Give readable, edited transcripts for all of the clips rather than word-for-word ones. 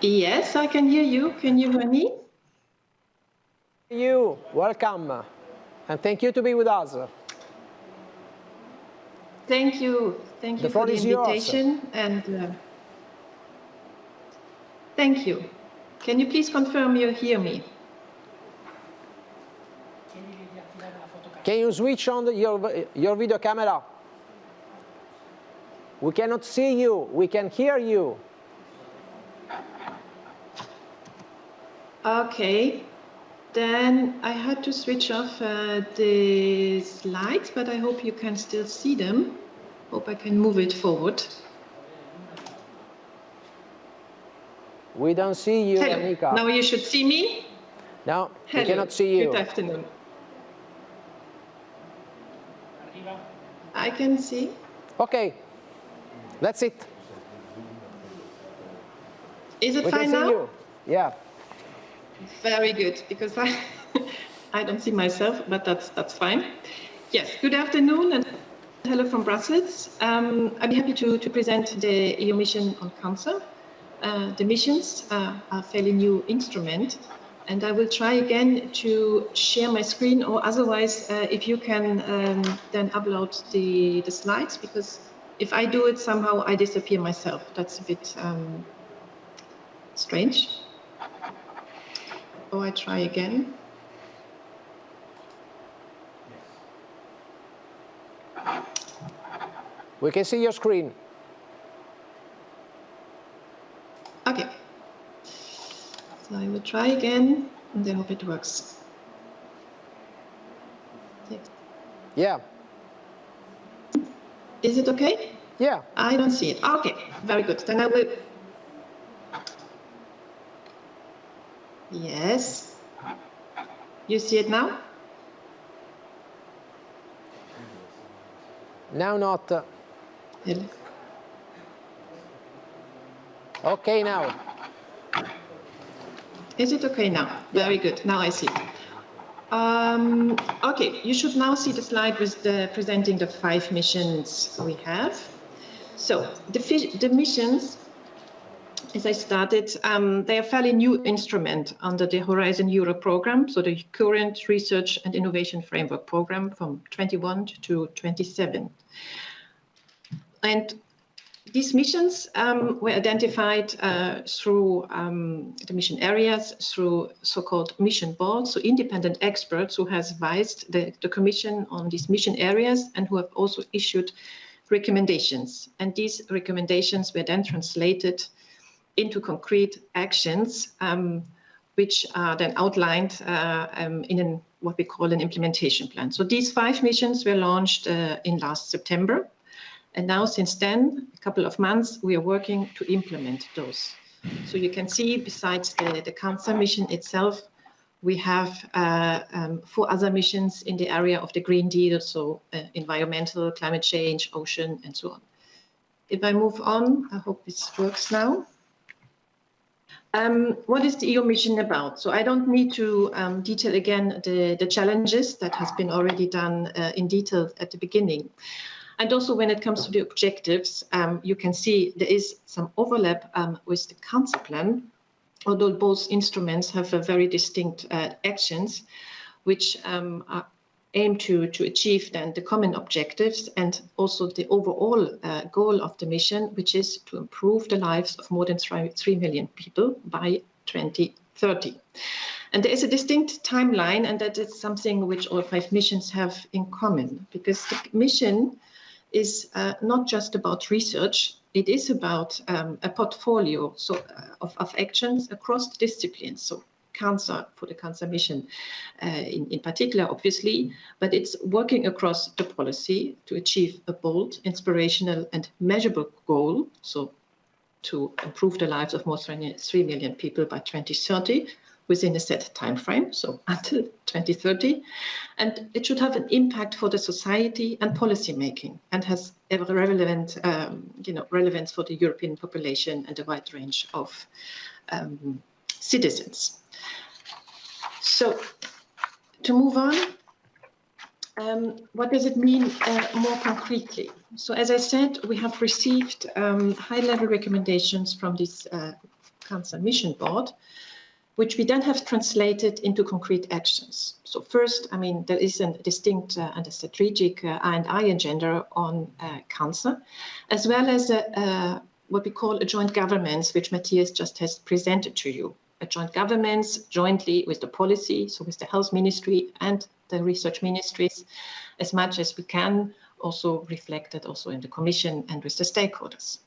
Yes, I can hear you. Can you hear me? You, welcome, and thank you to be with us. Thank you. Thank you for the invitation. And thank you. Can you please confirm you hear me? Can you switch on your video camera? We cannot see you. We can hear you. Okay. Then I had to switch off the slides, but I hope you can still see them. Hope I can move it forward. We don't see you, Hello. Annika. Now you should see me. No, Hello. we cannot see you. Good afternoon. I can see. Okay, that's it. Is it we fine can now? See you. Yeah. Very good, because I don't see myself, but that's fine. Yes, good afternoon and hello from Brussels. I'd be happy to present the EU mission on cancer. The missions are a fairly new instrument, and I will try again to share my screen, or otherwise, if you can then upload the slides, because if I do it, somehow I disappear myself. That's a bit strange. Oh, I try again. We can see your screen. Okay. So I will try again, and I hope it works. Yeah. Is it okay? Yeah. I don't see it. Okay, very good. Then I will. Yes. You see it now? Now not. Hello. Okay now. Is it okay now? Very good. Now I see. Okay, you should now see the slide with presenting the 5 missions we have. So the missions, as I started, they are a fairly new instrument under the Horizon Europe program, so the current research and innovation framework program from 21 to 27. And these missions were identified through the mission areas, through so-called mission boards, so independent experts who has advised the Commission on these mission areas and who have also issued recommendations. And these recommendations were then translated into concrete actions, which are then outlined in what we call an implementation plan. So these 5 missions were launched in last September. And now, since then, a couple of months, we are working to implement those. So you can see, besides the cancer mission itself, we have 4 other missions in the area of the Green Deal, so environmental, climate change, ocean, and so on. If I move on, I hope this works now. What is the EU mission about? So I don't need to detail again the challenges that has been already done in detail at the beginning. And also when it comes to the objectives, you can see there is some overlap with the cancer plan, although both instruments have a very distinct actions, which aim to achieve then the common objectives and also the overall goal of the mission, which is to improve the lives of more than 3 million people by 2030. And there is a distinct timeline, and that is something which all 5 missions have in common, because the mission is not just about research, it is about a portfolio of actions across the disciplines. So cancer, for the cancer mission in particular, obviously, but it's working across the policy to achieve a bold, inspirational and measurable goal, so to improve the lives of more than 3 million people by 2030, within a set time frame, so until 2030, and it should have an impact for the society and policy making, and has a relevant, relevance for the European population and a wide range of citizens. So, to move on, what does it mean more concretely? So, as I said, we have received high-level recommendations from these Cancer Mission Board, which we then have translated into concrete actions. So first, I mean, there is a distinct and a strategic I&I agenda on cancer, as well as what we call a joint governance, which Matthias just has presented to you. A joint governance jointly with the policy, so with the health ministry and the research ministries, as much as we can, also reflected also in the commission and with the stakeholders.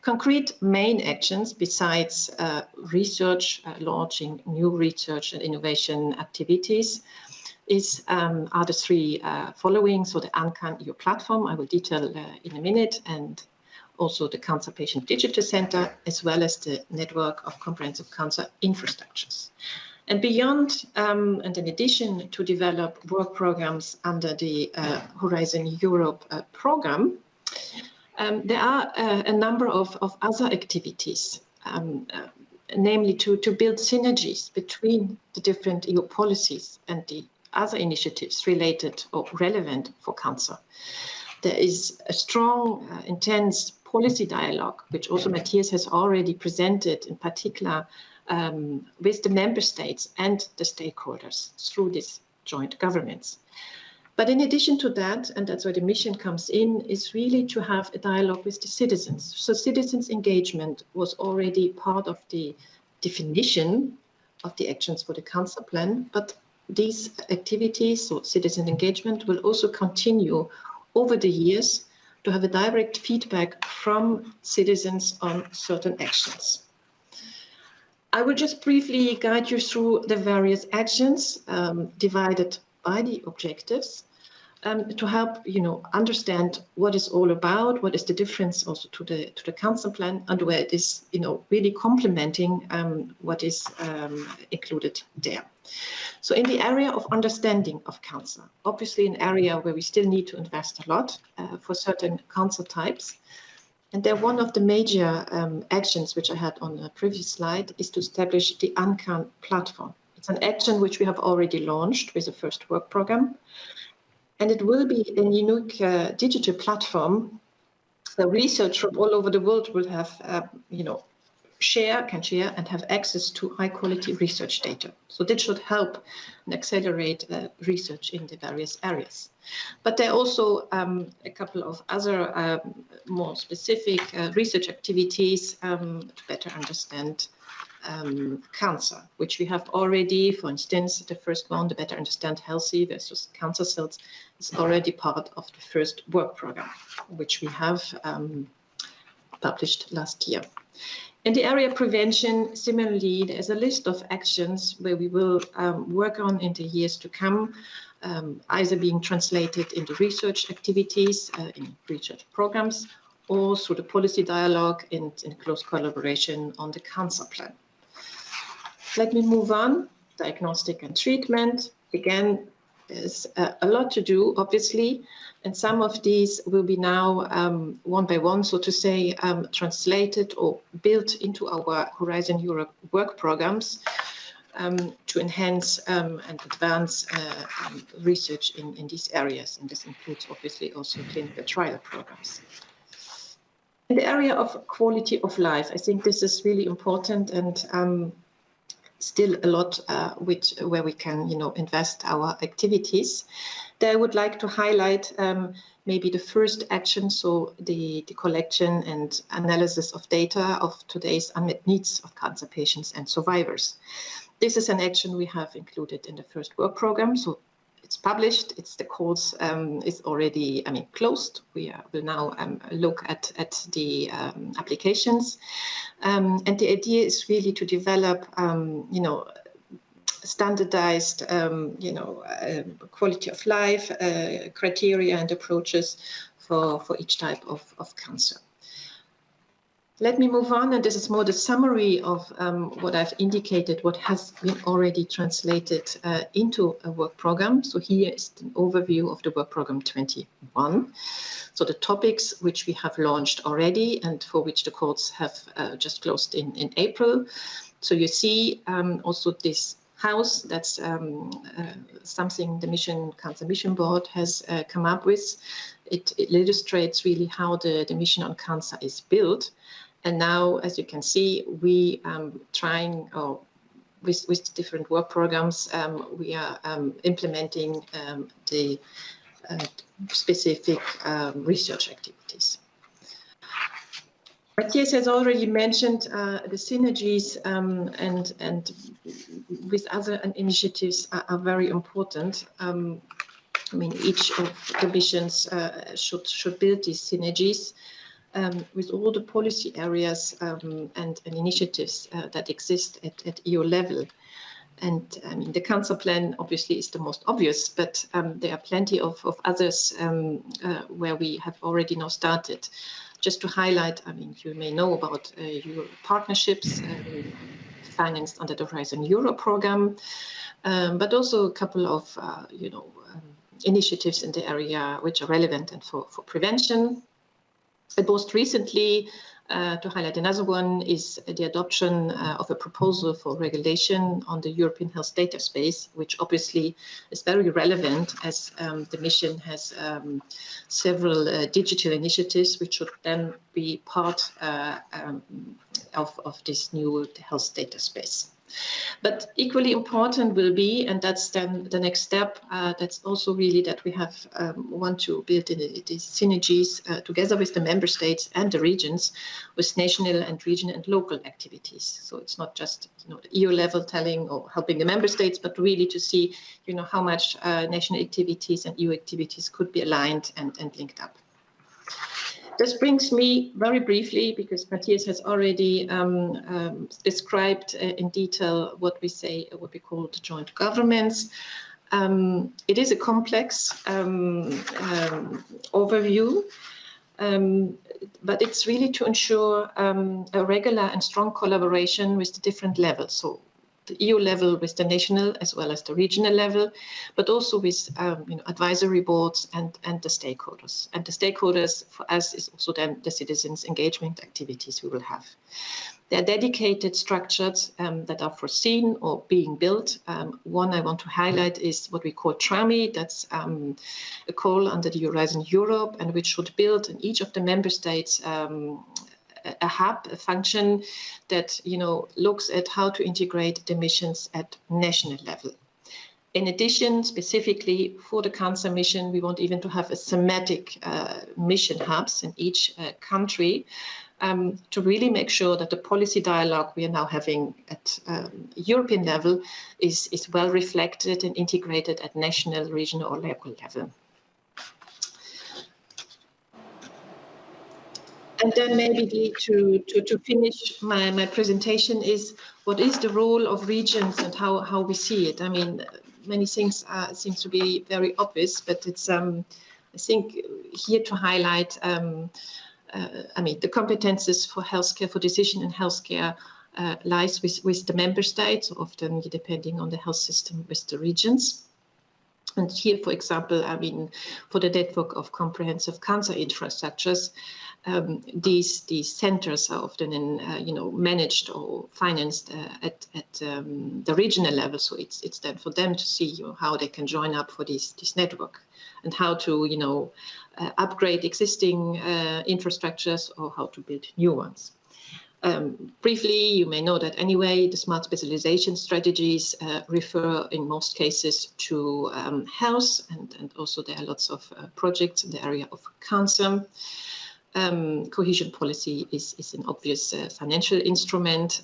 Concrete main actions besides research, launching new research and innovation activities are the three following. So the Uncount EU platform, I will detail in a minute, and also the Cancer Patient Digital Center, as well as the network of comprehensive cancer infrastructures. And beyond, and in addition to develop work programs under the Horizon Europe program, there are a number of other activities, namely to build synergies between the different EU policies and the other initiatives related or relevant for cancer. There is a strong, intense policy dialogue, which also Matthias has already presented, in particular with the member states and the stakeholders through these joint governments. But in addition to that, and that's where the mission comes in, is really to have a dialogue with the citizens. So citizens' engagement was already part of the definition of the actions for the cancer plan, but these activities, so citizen engagement, will also continue over the years to have a direct feedback from citizens on certain actions. I will just briefly guide you through the various actions divided by the objectives to help understand what it's all about, what is the difference also to the cancer plan, and where it is really complementing what is included there. So in the area of understanding of cancer, obviously an area where we still need to invest a lot for certain cancer types. And there one of the major actions which I had on the previous slide is to establish the Uncount platform. It's an action which we have already launched with the first work program. And it will be a unique digital platform. The research from all over the world will have, can share and have access to high quality research data. So that should help and accelerate research in the various areas. But there are also a couple of other more specific research activities to better understand cancer, which we have already, for instance, the first one, to better understand healthy versus cancer cells, is already part of the first work program, which we have published last year. In the area of prevention, similarly, there's a list of actions where we will work on in the years to come, either being translated into research activities, in research programs, or through the policy dialogue and in close collaboration on the cancer plan. Let me move on. Diagnostic and treatment. Again, there's a lot to do, obviously, and some of these will be now one by one, so to say, translated or built into our Horizon Europe work programs to enhance and advance research in these areas. And this includes, obviously, also clinical trial programs. In the area of quality of life, I think this is really important, and still a lot where we can invest our activities. There I would like to highlight maybe the first action, so the collection and analysis of data of today's unmet needs of cancer patients and survivors. This is an action we have included in the first work program, so it's published, the course is already closed. We will now look at the applications. And the idea is really to develop standardized quality of life criteria and approaches for each type of cancer. Let me move on, and this is more the summary of what I've indicated, what has been already translated into a work program. So here is an overview of the work program 21. So the topics which we have launched already and for which the courts have just closed in April. So you see also this house, that's something the Cancer Mission Board has come up with. It illustrates really how the mission on cancer is built. And now, as you can see, we trying with different work programs, we are implementing the specific research activities. Matthias has already mentioned the synergies and with other initiatives are very important. I mean, each of the missions should build these synergies with all the policy areas and initiatives that exist at EU level. And I mean, the cancer plan obviously is the most obvious, but there are plenty of others where we have already now started. Just to highlight, I mean, you may know about Euro partnerships financed under the Horizon Europe program, but also a couple of, initiatives in the area which are relevant and for prevention. And most recently, to highlight another one, is the adoption of a proposal for regulation on the European health data space, which obviously is very relevant as the mission has several digital initiatives which should then be part of this new health data space. But equally important will be, and that's then the next step, that's also really that we have want to build in these synergies together with the member states and the regions with national and regional and local activities. So it's not just the EU level telling or helping the member states, but really to see how much national activities and EU activities could be aligned and linked up. This brings me very briefly, because Matthias has already described in detail what we call the joint governments. It is a complex overview, but it's really to ensure a regular and strong collaboration with the different levels. So the EU level with the national as well as the regional level, but also with advisory boards and the stakeholders. And the stakeholders for us is also then the citizens' engagement activities we will have. There are dedicated structures that are foreseen or being built. One I want to highlight is what we call TRAMI. That's a call under the Horizon Europe, and which should build in each of the member states a hub, a function that looks at how to integrate the missions at national level. In addition, specifically for the cancer mission, we want even to have a thematic mission hubs in each country to really make sure that the policy dialogue we are now having at European level is well reflected and integrated at national, regional or local level. And then maybe to finish my presentation is what is the role of regions and how we see it. I mean, many things seem to be very obvious, but it's I think here to highlight. I mean, the competences for healthcare, for decision in healthcare, lies with the member states, often depending on the health system with the regions. And here, for example, I mean, for the network of comprehensive cancer infrastructures. These centers are often managed or financed at the regional level. So it's then for them to see how they can join up for this network and how to upgrade existing infrastructures or how to build new ones. Briefly, you may know that anyway, the smart specialization strategies refer in most cases to health, and also there are lots of projects in the area of cancer. Cohesion policy is an obvious financial instrument,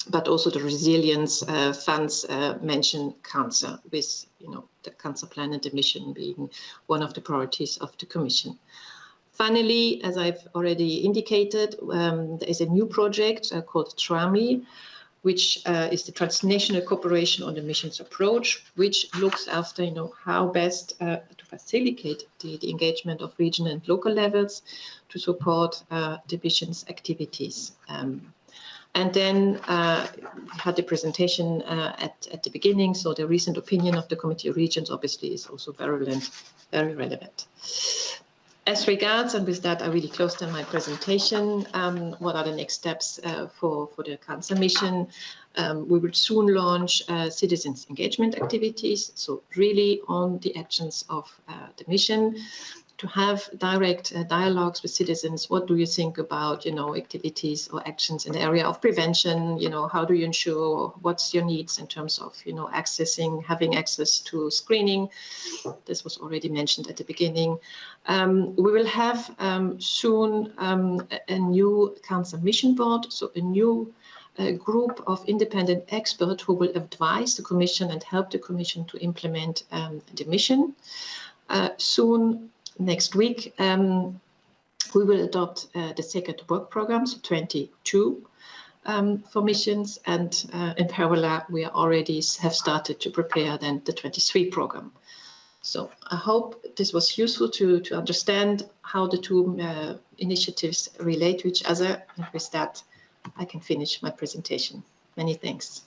but also the resilience funds mention cancer, with the cancer plan and the mission being one of the priorities of the Commission. Finally, as I've already indicated, there is a new project called TRAMI, which is the transnational cooperation on the missions approach, which looks after how best to facilitate the engagement of regional and local levels to support the missions activities. And then we had the presentation at the beginning, so the recent opinion of the Committee of Regions obviously is also very relevant. As regards, and with that I really closed down my presentation, what are the next steps for the cancer mission? We will soon launch citizens engagement activities, so really on the actions of the mission. to have direct dialogues with citizens. What do you think about, activities or actions in the area of prevention? How do you ensure, what's your needs in terms of, having access to screening? This was already mentioned at the beginning. We will have soon a new council mission board, so a new group of independent experts who will advise the Commission and help the Commission to implement the mission. Soon, next week, we will adopt the second work program, so 22 for missions, and in parallel, we already have started to prepare then the 23 program. So I hope this was useful to understand how the two initiatives relate to each other, and with that, I can finish my presentation. Many thanks.